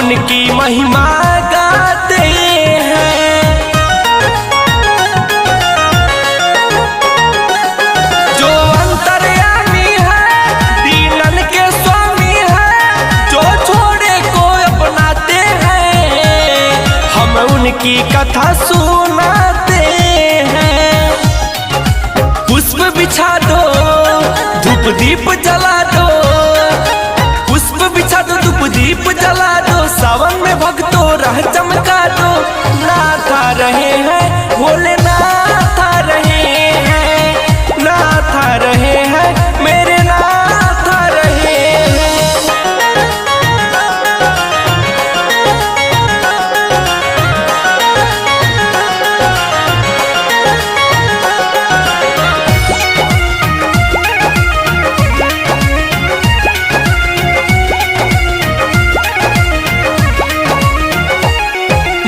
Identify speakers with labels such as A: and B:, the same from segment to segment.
A: उनकी महिमा गाते हैं। जो अंतर्यामी है, दीनन के स्वामी है, जो छोड़े को अपनाते हैं, हम उनकी कथा सुनाते हैं। पुष्प बिछा दो, धूप दीप जला दो, पुष्प बिछा दो, धूप दीप जला दो, सावन में भक्तों राह चमका दो। नाथ आ रहे हैं, भोलेनाथ आ रहे हैं, नाथ आ रहे हैं, मेरे नाथ आ रहे हैं।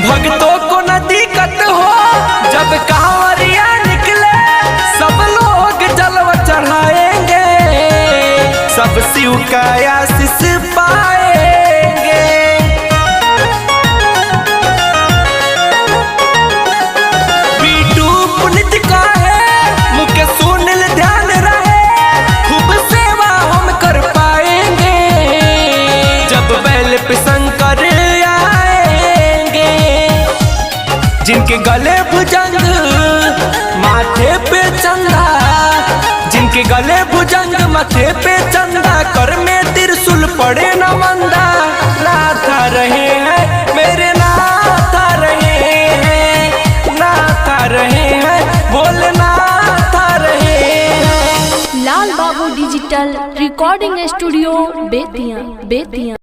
A: भक्तों को न दिक्कत हो जब कांवरिया निकले, सब लोग जलवा चढ़ाएंगे, सब शिव का आशीष पाएंगे। बीटू पुनित का है, मुझे सुनिल ध्यान रहे, खूब सेवा हम कर पाएंगे, जब बैल पे शंकर जिनके गले भुजंग माथे पे चंदा, जिनके गले भुजंग माथे पे चंदा, कर में त्रिशूल पड़े न मंदा। नाथ आ रहे हैं, मेरे नाथ आ रहे हैं, नाथ आ रहे हैं, भोलेनाथ आ रहे हैं।
B: लाल बाबू डिजिटल रिकॉर्डिंग स्टूडियो बेतिया।